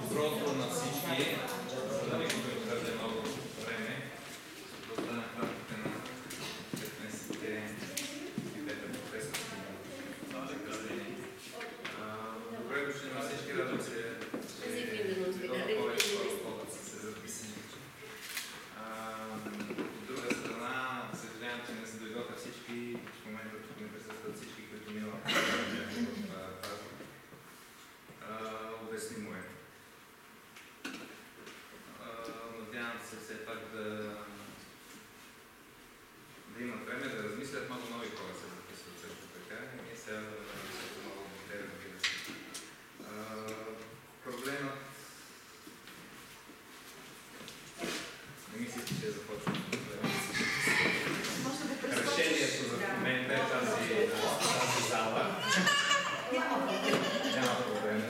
Доброто на всички, за да не губим твърде много време, да остане в рамките на 15-те и 5 професорски закъснени. Добре дошли на всички, радвам се, че много повече хора са се записани. От друга страна, съжалявам, че не се дойдоха всички, в момента тук не присъстват всички, които миналата в тази. Обяснимо е. Надявам се все пак да имат време да размислят. Много нови хора се записват също така и сега да размислят много от те, разбира се. Проблемът не мисля, че ще започва с проблема. Решението за момента е тази зала. Няма проблем.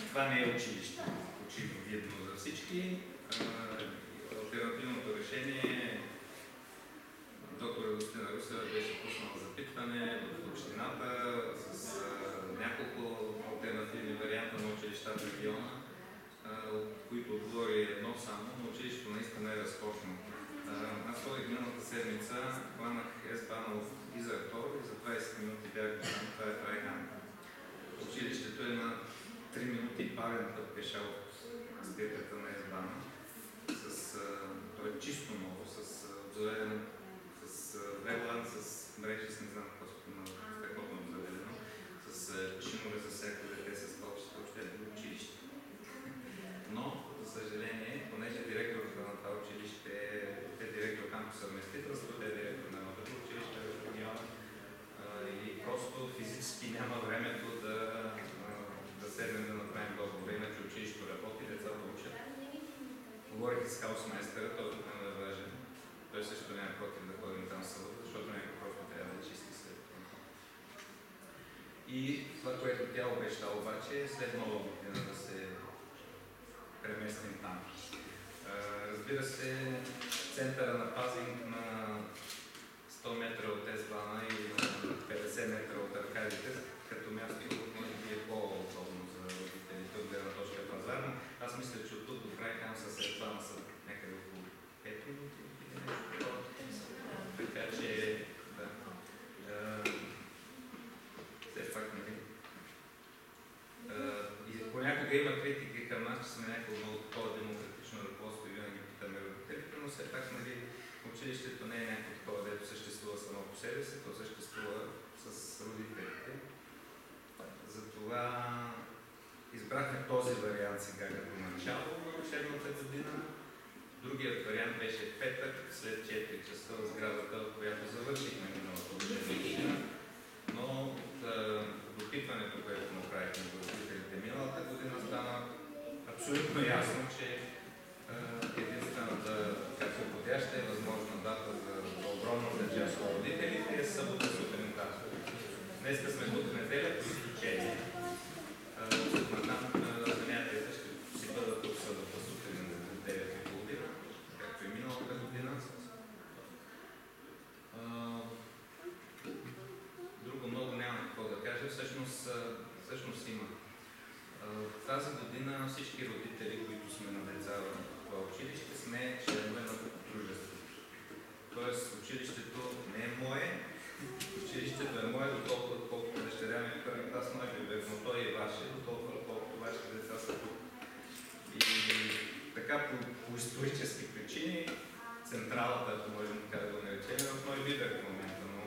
Това не е училище. Очевидно видно за всички. Алтернативното решение доктор Агустина Русева беше пуснала запитване в общината с няколко алтернативни варианта на училищата в региона, от които отговори едно само, но училището наистина е разкошно. Аз ходих миналата седмица, хванах S-бана от Изартор и за 20 минути бях там. Това е Трайхан. Училището е на 3 минути бавен път пеша от спирката на S-бана. Той е чисто ново, с обзаведен с веблан, с мрежи, с не знам какво на страхотно обзаведено, с чинове за всяко дете, с толчета, още е училище. Но, за съжаление, понеже директорът на това училище е директор кампус съвместителство, е директор на новото училище в региона и просто физически няма времето да седнем да направим договор. Иначе училището работи, децата учат. Говорих с хаусмейстера, той тук не е важен. Той също няма против да ходим там в събота, защото някой просто трябва да чисти след това. И това, което тя обеща обаче, е след нова година да се преместим там. Разбира се, центъра на пазинг на 100 метра от S-бана и на 50 метра от Аркадите, като място, може би е по-удобно за родителите от гледна точка пазарна. Аз мисля, че от тук до край там с S-бана са някъде около 5 минути. Така че, да. Все пак, нали. И понякога има критики към нас, че сме някакво много по-демократично ръководство и винаги питаме родителите, но все пак, нали, училището не е някакво такова, дето съществува само по себе си, то съществува с родителите. Затова избрахме този вариант сега като начало на учебната година. Другият вариант беше петък, след 4 часа в сградата, в която завършихме миналата година. Но от допитването, което направихме до родителите миналата година, стана абсолютно ясно, че единствената подходяща е възможна дата за огромната част от родителите е събота сутринта. Днеска сме тук в неделя, по изключение. Занятията ще си бъдат тук събота сутрин в 9:30, както и миналата година. Друго много няма какво да кажа, всъщност има. Тази година всички родители, които сме на деца в това училище, сме членове на дружеството. Тоест училището не е мое, училището е мое дотолкова, колкото дъщеря ми в първи клас мой бебек, но той е ваше, дотолкова, колкото вашите деца са тук. И така по исторически причини, централата, ако можем така да го наречем, е в мой бебек в момента, но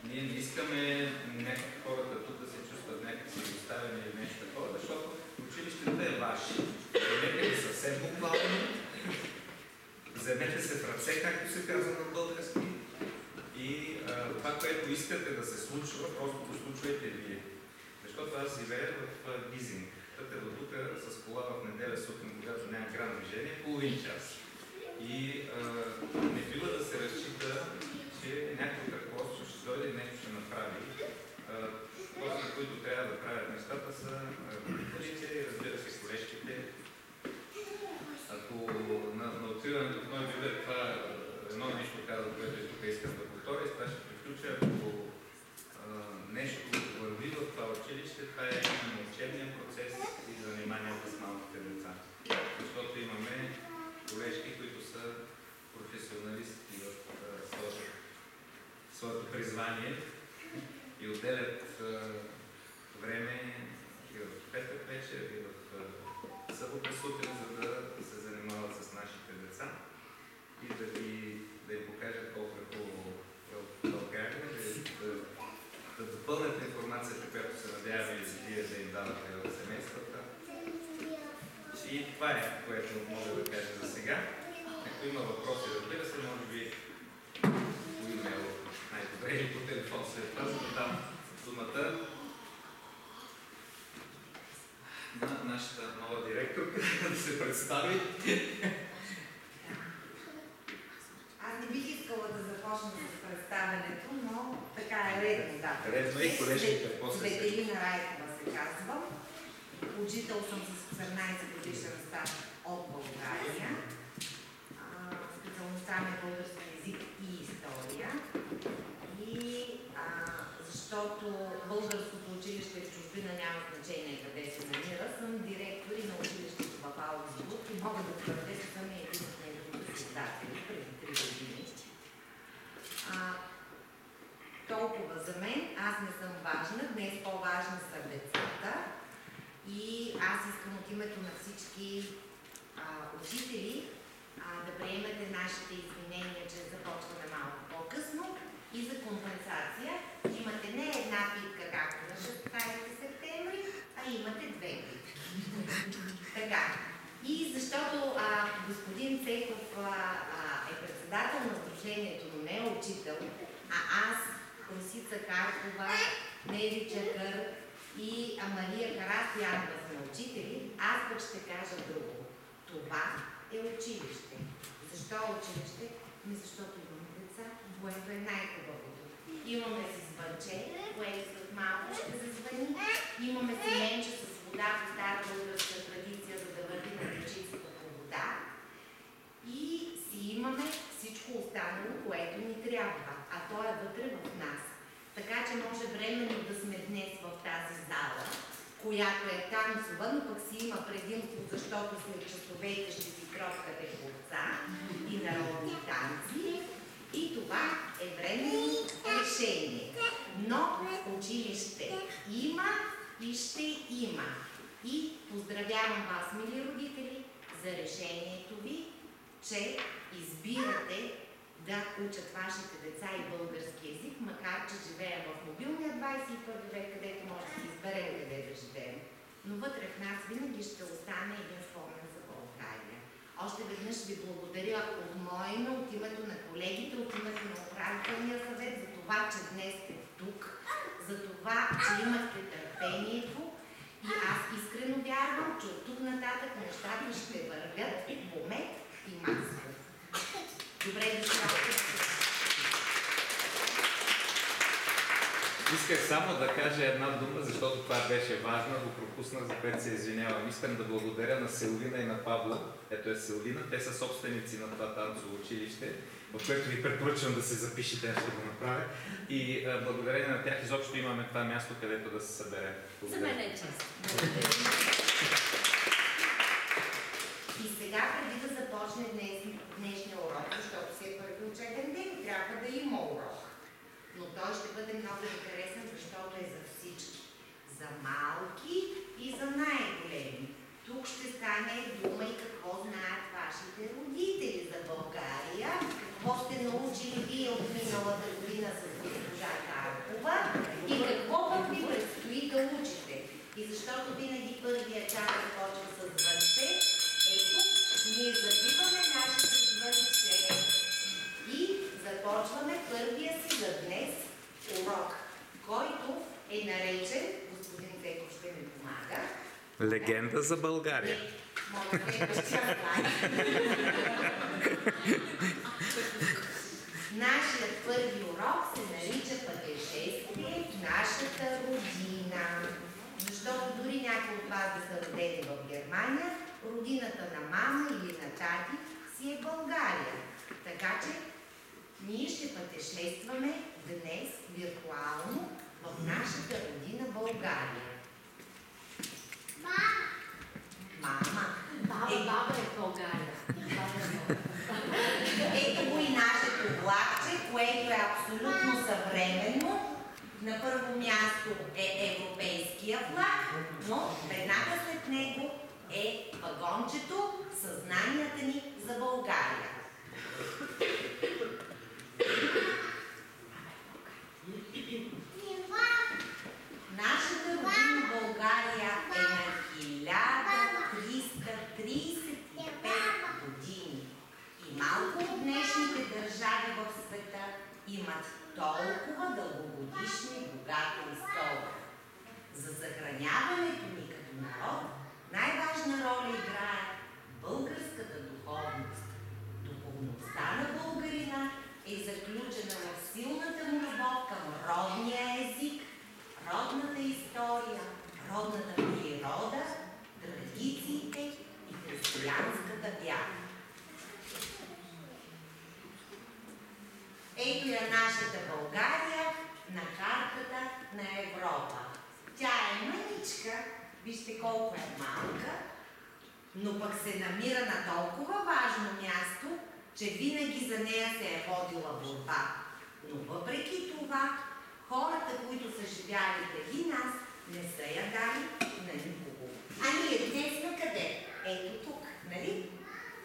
ние не искаме някакви хората тук да се чувстват някакси изоставени или нещо такова, защото училището е ваше. Вземете ли съвсем буквално, вземете се в ръце, както се казва на български, и това, което искате да се случва, просто го случвайте вие. Защото аз живея в Гизинг. Пътя до тук с кола в неделя сутрин, когато няма грам движение, половин час. И не бива да се разчита, че някой ръководство ще дойде и нещо ще направи. Хората, които трябва да правят нещата, са родителите и, разбира се, колежките. Ако на откриването в мой бюджет това едно нещо казва, което и тук искам да повторя, и с това ще приключа. образование и отделят време и в петък вечер, и в събота сутрин, за да се занимават с нашите деца и да им покажат колко е хубаво в България, да допълнят информацията, която се надяваме и вие да им давате в семействата. И това е, което мога да кажа за сега. Ако има въпроси, разбира се, може би по имейл най-добре или по телефон след това, за да дам думата на нашата нова директорка да се представи. Аз не бих искала да започна с представянето, но така е редно, да. Редно и колежките после се. Светелина Райкова се казвам. Учител съм с 18 годишен стаж от България. Специалността ми е български език и история. И защото българското училище в чужбина няма значение къде се намира, съм директор на училището в Аугсбург и мога да твърдя, че съм един от неговите създатели преди 3 години. Толкова за мен. Аз не съм важна. Днес по-важни са децата. И аз искам от името на всички учители да приемете нашите извинения, че започваме малко по-късно и за компенсация. Имате не една питка, както на 16 септември, а имате 2 питки. Така. И защото господин Цеков е председател на сдружението, но не е учител, а аз, Росица Каркова, Нели Чакър и Мария Карасянова сме учители, аз пък ще кажа друго. Това е училище. Защо е училище? Защото имаме деца, което е най-хубавото. Имаме си звънче, което след малко ще зазвъни. Имаме си менче с вода по стара българска традиция, за да върви на дечицата по вода. И си имаме всичко останало, което ни трябва, а то е вътре в нас. Така че може временно да сме днес в тази зала, която е танцова, но пък си има предимство, защото след часовете ще си тропкате борца и народни танци. И това е временно решение. Но училище има и ще има. И поздравявам вас, мили родители, за решението ви, че избирате да учат вашите деца и български език, макар че живеем в мобилния 21 век, където може да изберем къде да живеем. Но вътре в нас винаги ще остане един спомен за България. Още веднъж ви благодаря от мое име, от името на колегите, от името на управителния съвет, за това, че днес сте тук, за това, че имахте търпението и аз искрено вярвам, че от тук нататък нещата ще вървят по мед и масло. Добре дошла. Исках само да кажа една дума, защото това беше важно, го пропуснах, за което се извинявам. Искам да благодаря на Силвина и на Пабло. Ето е Силвина, те са собственици на това танцово училище, в което ви препоръчвам да се запишете, аз ще го направя. И благодарение на тях изобщо имаме това място, където да се съберем. За мен е чест. И сега, преди да започне днешния урок, защото си е първи учебен ден, трябва да има урок. Но той ще бъде много интересен, защото е за всички. За малки и за най-големи. Тук ще стане дума и какво знаят вашите родители за България, какво сте научили вие от миналата година с госпожа Каркова и какво пък ви предстои да учите. И защото винаги първия час започва с звънче, ето, ние забиваме нашите звънче и започваме първия си за днес урок, който е наречен, господин Цеков ще ми помага, Легенда за България. Нашият първи урок се нарича Пътешествие в нашата родина. Защото дори някои от вас да са родени в Германия, родината на мама или на тати си е България. Така че ние ще пътешестваме днес виртуално в нашата родина България. Мама! Баба е България. Ето го и нашето влакче, което е абсолютно съвременно бутончето съзнанията ни за България. Нашата родина България е на 1335 години и малко от днешните държави в света имат толкова дългогодишни богата история. За съхраняването ни като народ най-важна роля играе българската духовност. Духовността на българина е заключена в силната му любов към родния език, родната история, родната природа, традициите и християнската вяра. Ето я нашата България на картата на Европа. Тя е мъничка, вижте колко е малка, но пък се намира на толкова важно място, че винаги за нея се е водила борба. Но въпреки това, хората, които са живяли преди нас, не са я дали на никого. А ние днес сме къде? Ето тук, нали?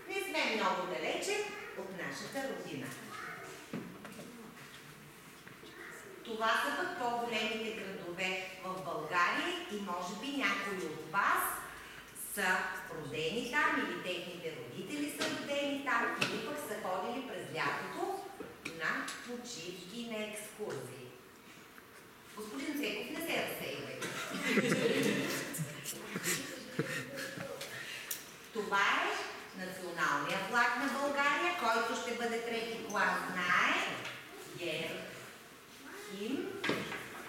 Не сме много далече от нашата родина. Това са пък по-големите градове в България и може би някои от вас са родени там или техните родители са родени там или пък са ходили през лятото на почивки, на екскурзии. Господин Цеков, не се разсейвайте. Това е националният флаг на България, който ще бъде трети клас, знае.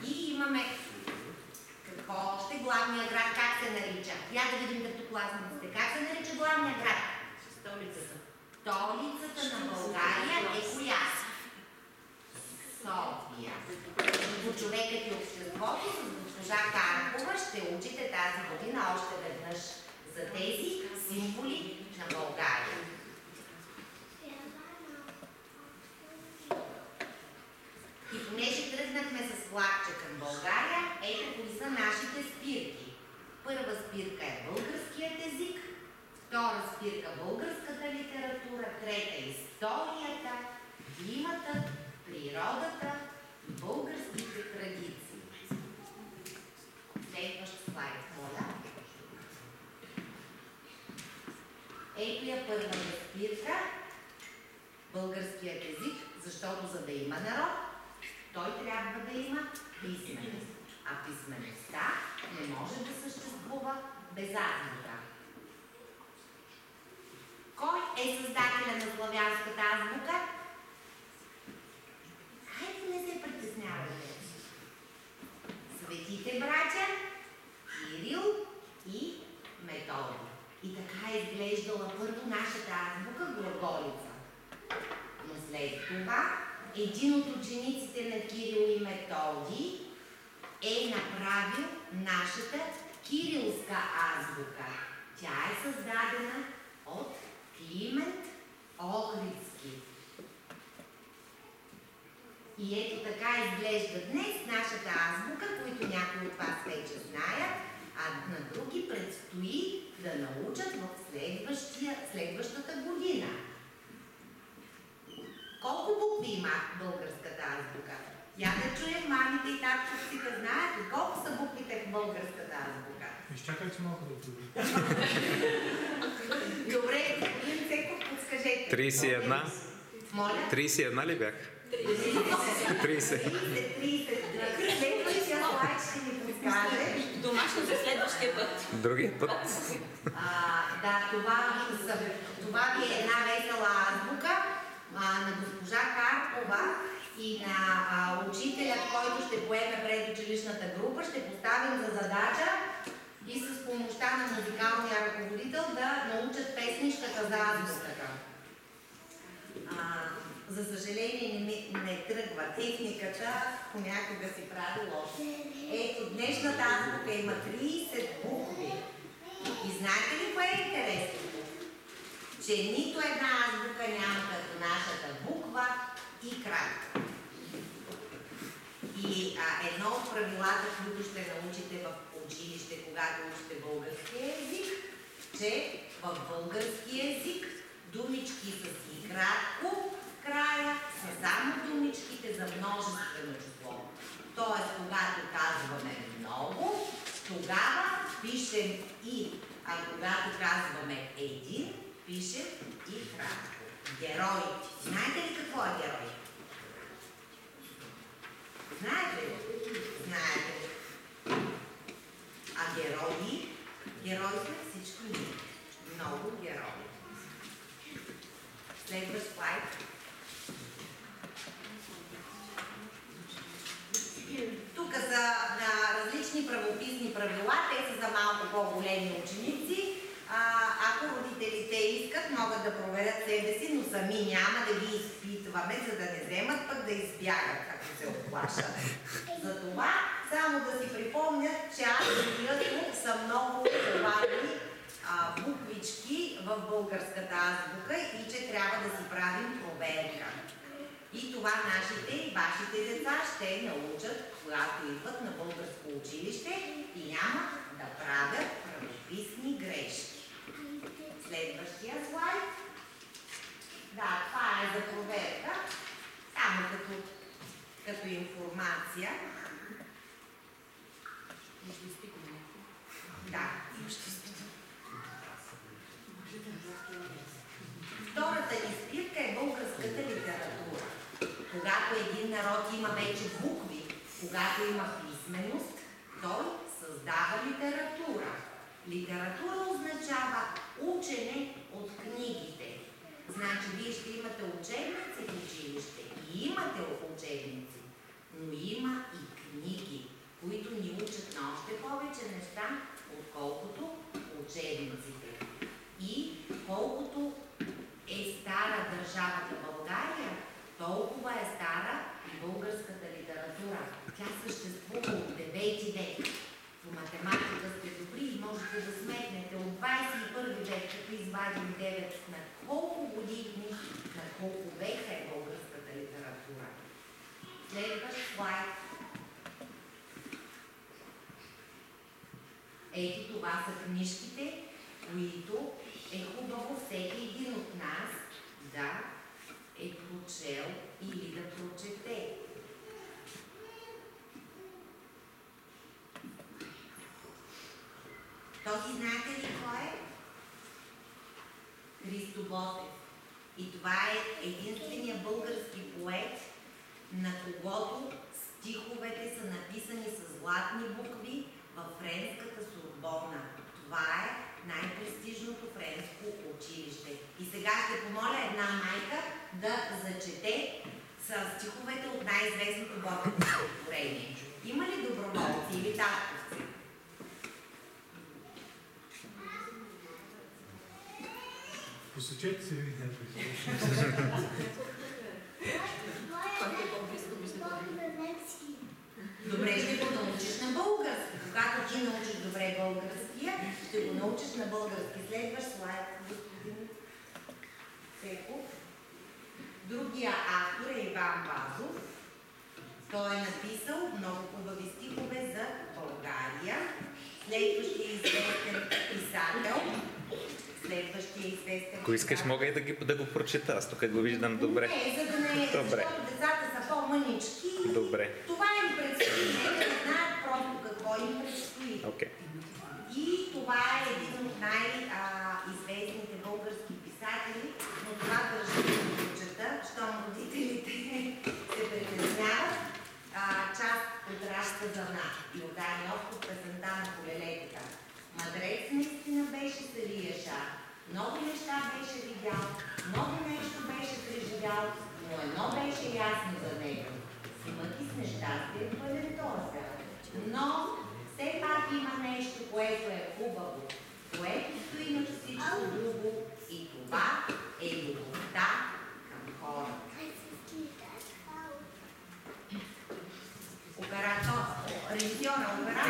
И имаме какво още? Главния град, как се нарича? Я да видим петокласниците. Как се нарича главния град? Столицата. Столицата на България е коя? София. По човекът и обществото с госпожа Карпова ще учите тази година още веднъж за тези символи на България. И понеже тръгнахме с флагче към България, ето кои са нашите спирки. Първа спирка е българският език, втора спирка българската литература, трета историята, климата, природата и българските традиции. Следващ слайд, моля. Ето я първата спирка, българският език, защото за да има народ, той трябва да има писменост. А писмеността не може да съществува без азбука. Кой е създателя на славянската азбука? Хайде, не се притеснявайте. Светите братя Кирил и Методий. И така е изглеждала първо нашата азбука глаголица. Но след това един от учениците на Кирил и Методий е направил нашата кирилска азбука. Тя е създадена от Климент Охридски. И ето така изглежда днес нашата азбука, които някои от вас вече знаят, а на други предстои да научат в следващата година. Колко букви има българската азбука? Я да чуем мамите и татковците знаят ли колко са буквите в българската азбука? Изчакайте малко да чуем. Добре, господин Цеков, подскажете. 31. Моля? 31 ли бях? 30. Следващия слайд ще ни подскаже. Домашно за следващия път. Другия път. Да, това ви е една весела азбука на госпожа Карпова и на учителят, който ще поеме предучилищната група. Ще поставим за задача и с помощта на музикалния ръководител да научат песничката за азбуката. За съжаление не тръгва техниката, понякога си прави лошо. Ето, днешната азбука има 30 букви. И знаете ли кое е интересно? Че нито една азбука няма като нашата буква и крак. И едно от правилата, които ще научите в училище, когато учите българския език, че в български език думички с и кратко в края са само думичките за множествено число. Тоест, когато казваме много, тогава пишем и, а когато казваме един, пишем и кратко. Герой. Знаете ли какво е герой? Знаете ли? Знаете. А герои? Герои сме всички ние. Много герои. Следващ слайд. Тук са различни правописни правила, те са за малко по-големи ученици. Ако родителите искат, могат да проверят себе си, но сами няма да ги изпитваме, за да не вземат пък да избягат, ако се оплашат. Затова само да си припомнят, че азбуката са много важни буквички в българската азбука и че трябва да си правим проверка. И това нашите и вашите деца ще научат, когато идват на българско училище и няма да правят правописни грешки. Следващия слайд. Да, това е за проверка, само като информация. Да. Втората ни спирка е българската литература. Когато един народ има вече букви, когато има писменост, той създава литература. Литература означава учене от книгите. Значи вие ще имате учебници в училище и имате учебници, но има и книги, които ни учат на още повече неща, отколкото учебниците. И колкото е стара държавата България, толкова е стара и българската литература. Тя съществува от 9 век. По математика сте добри и можете да сметнете от 21 век, като извадим 9, на колко години, на колко века е българската литература. Следващ слайд. Ето това са книжките, които е хубаво всеки един от нас да е прочел или да прочете. Този знаете ли кой е? Христо Ботев. И това е единствения български поет, на когото стиховете са написани с златни букви във френската Сорбона. Това е най-престижното френско училище. И сега ще помоля една майка да зачете с стиховете от най-известното Ботево стихотворение. Има ли доброволци или татковци? Посочете се ви някой. Добре, ще го научиш на български. Когато ти научиш добре българския, ще го научиш на български. Следващ слайд, господин Цеков. Другия автор е Иван Вазов. Той е написал много хубави стихове за България. Следващия известен писател. Ако искаш, мога и да го прочета. Аз тук го виждам добре. Не, за да не, добре. Защото децата са по-мънички. Добре. Това им предстои. Не знаят просто какво им предстои. Okay. И това е един от най-известните български писатели, но това държа да го прочета, щом родителите се притесняват. Част от разказана Йордан Йовков, песента на колелетата. Мъдрец наистина беше Сария Шар. Много неща беше видял, много нещо беше преживял, но едно беше ясно за него. Смъти с нещастие пълен този. Но все пак има нещо, което е хубаво, което стои на всичко друго и това е любовта към хората.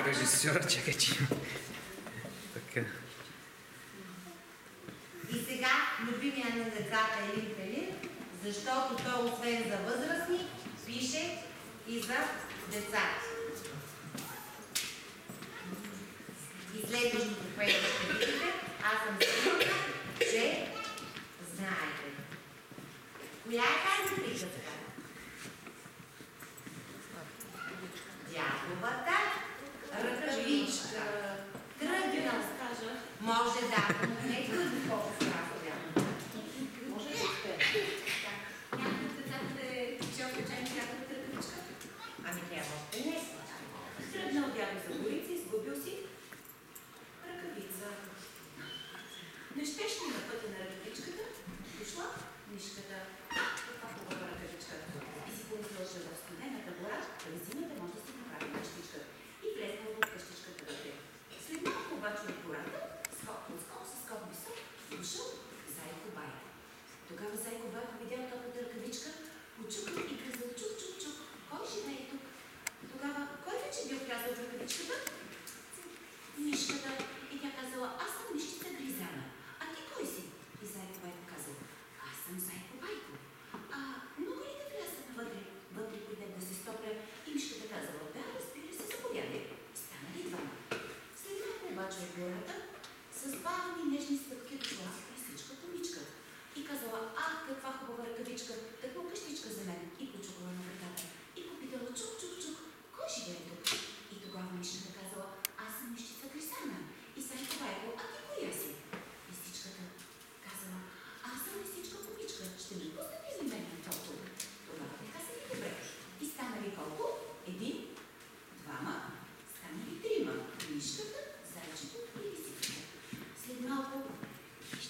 Режисьор, чакай, че така. И сега любимия на децата Елин Пелин, защото той освен за възрастни, пише и за децата. И следващото, което ще видите, аз Коя е тази приказка? Дядовата ръкавичка. Тръгнал. Може да. Не тръгна колко разказва. Може да успее. Някой от децата да е чел случайно някаква ръкавичка? Ами трябва още не. Тръгнал дядо за горица, изгубил си ръкавица. Нещеше на пътя на ръкавичката, дошла мишката. Каква хубава ръкавичка. И си помислил, че в студената гора, през зимата може да си направи къщичка. И влезнал в къщичката вътре. След малко обаче от гората, скок с скок висок, дошъл Зайко Байко. Тогава Зайко Байко видял топлата ръкавичка, почукал и казал чук. Кой живее тук? Тогава, кой вече бил влязъл в ръкавичката? Мишката. И тя казала, аз съм мишкица Гризана. А ти кой си? И Зайко Байко казал, аз съм Зайко Байко. А много ли да влязат навътре? Вътре пойдем да се стопля. И мишката казала, да, разбира се, заповядай. Станали двама. След малко обаче от гората, с бавни нежни стъпки дошла лисичката Мичка. И казала, каква хубава ръкавичка, таква къщичка за мен. И почукала на вратата. И попитала, чук, кой живее тук? И тогава мишката казала, аз съм мишчица Гризана. И Зайко Байко, а ти коя си? Лисичката казала, аз съм лисичка Копичка, ще ми пуснете ли мен на топло? Тогава те казали, добре. И станали колко? Един, двама, станали трима. Мишката, зайчето и лисичката. След малко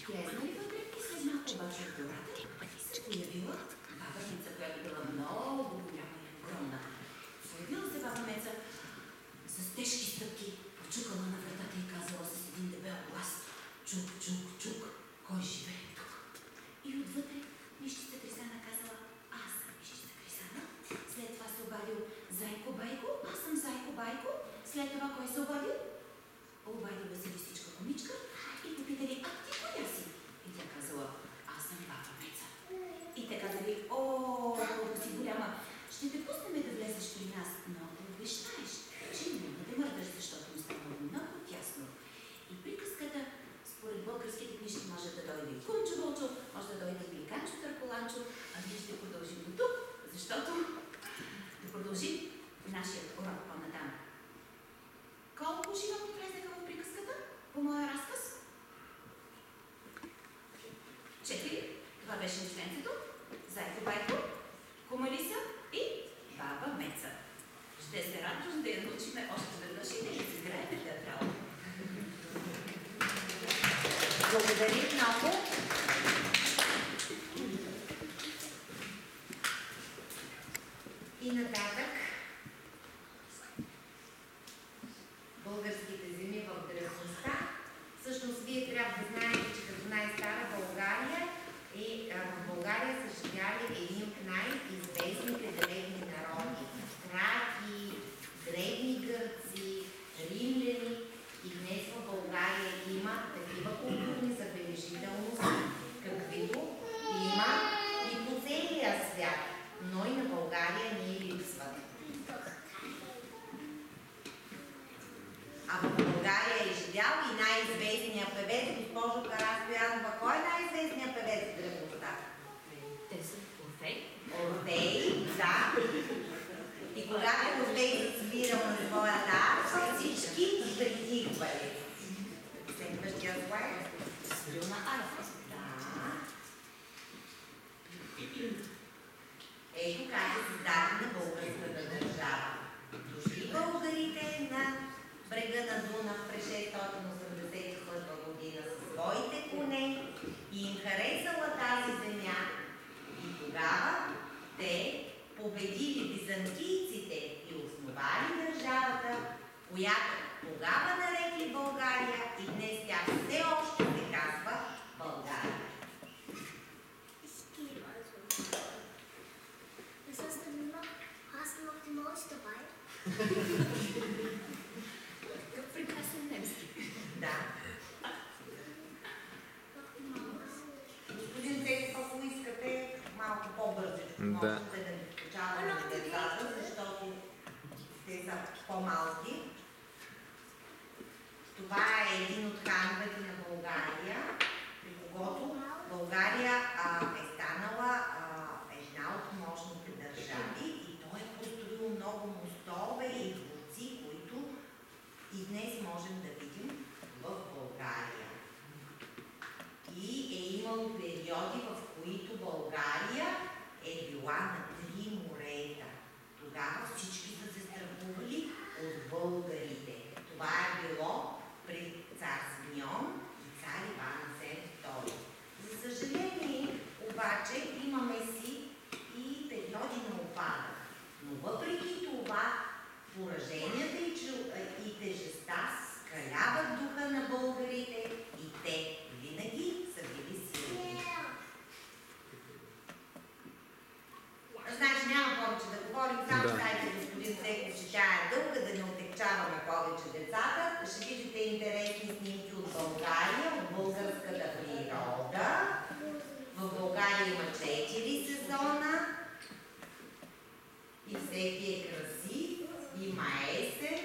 влезнали вътре и след малко обаче от гората се появила баба Меца, която била много голяма и огромна. Появила се баба Меца с тежки стъпки, почукала на вратата и казала с един дебел глас, чук, кой живее тук? И отвътре мишчица Гризана казала, аз съм мишчица Гризана. След това се обадил Зайко Байко, аз съм Зайко Байко. След това кой се обадил? Обадила се лисичка Комичка и попитали, а ти коя си? И тя казала, аз съм баба Меца. И те казали, колко си голяма, ще те пуснем да влезеш при нас, но да обещаеш, че няма да мърдаш, защото ми става много тясно. И приказката, според българските книжки, може да дойде и Кунчо Вълчо, може да дойде и Великанчо Търколанчо, а ние ще продължим до тук, защото да продължим нашия урок по-натам. Колко животни влезнаха в приказката по моя разказ? 4. Това беше мисленцето, Зайко Байко, Кума Лиса и баба Меца. Ще се радвам да я научим още веднъж и да я изиграем театрално. Благодаря много. И нататък българските земи в древността. Всъщност вие трябва да знаете, че като най-стара България в България са живяли едни от най-известните древни народи. Траки, древни гърци, римляни. И днес в България има такива културни забележителности, каквито има и по целия свят, но и на България не липсват. А в България е живял и най-известният певец, госпожо Карастоянова. Кой е най-известният певец в древността? Те са Орфей. Орфей, да. И когато Орфей свирал на своя арфа, всички притихвали. Следващия слайд. Свирил на арфа. Да. Ето как е създадена българската държава. Дошли българите на брега на Дунав през 684 година със своите коне и им харесала тази земя. И тогава те победили византийците и основали държавата, която тогава нарекли България и днес тя все още се казва България. Какъв прекрасен немски. Да. Господин Цеков, ако искате малко по-бързичко, можете да ни включаваме децата, защото те са по-малки. Това е един от хановете на България, при когото България е станала пораженията и тежестта скаляват духа на българите и те винаги са били силни. Значи няма повече да говорим, само дайте господин Цеков, че тя е дълга, да не отекчаваме повече децата. Ще видите интересни снимки от България, от българската природа. В България има 4 сезона и всеки е красив. Има есен,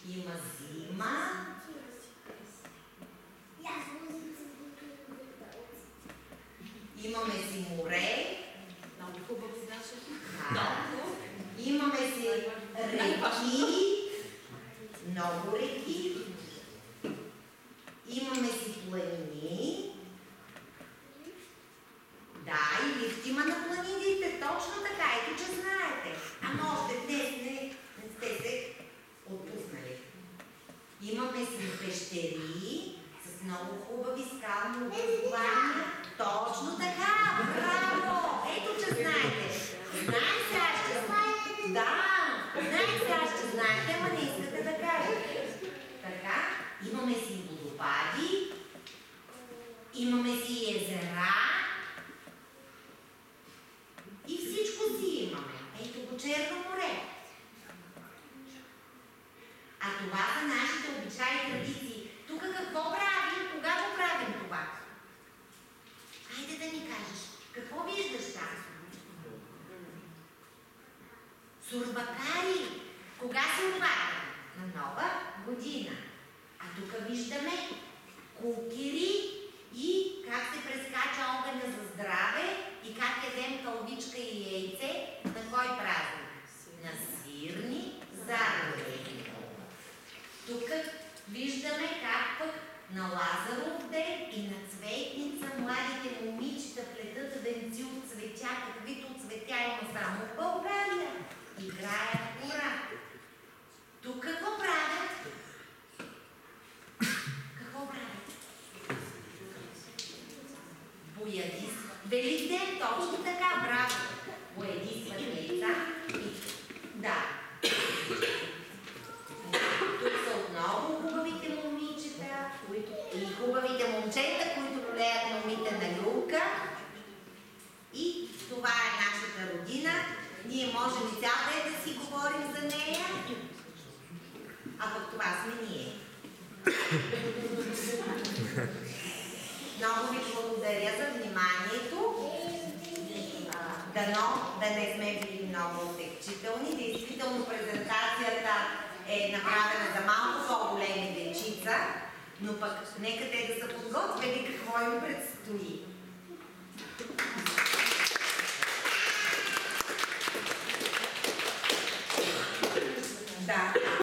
има зима, имаме си море, Много хубаво даже. имаме си реки, много реки, имаме си планини, да, и лифт има на планините, точно така, ето че знаете. Ама още днес не сте се отпуснали. Имаме си пещери с много хубави скални образования. Точно така, браво! Ето че знаете. Знаете сега ще знаете. Да, знаете сега ще знаете, ама не искате да кажете. Така, имаме си водопади, имаме си езера и всичко си имаме. Ето го Черно море. А това са нашите обичаи и традиции. Тук какво правим? Кога го правим това? Хайде да ни кажеш. Какво виждаш там? Сурвакари. Кога сурвакари? На Нова година. А тук виждаме кукери и как се прескача огъня за здраве и как ядем кълбичка и яйце. На кой празник? На свирни заговори. Тук виждаме как пък на Лазаров ден и на Цветница младите момичета плетат венци от цветя, каквито цветя има само в България. Играят кора. Тук какво правят? Какво правят? Боядисват. Великден, точно така, браво. Боядисват яйца. Да. Тук са отново хубавите момичета и хубавите момчета, които полеят момите на люлка. И това е нашата родина. Ние можем и цял ден да си говорим за нея, а пък това сме ние. Много ви благодаря за вниманието. Дано да не сме били много отекчителни. Действително презентацията е направена за малко по-големи дечица, но пък нека те да са подготвени какво им предстои.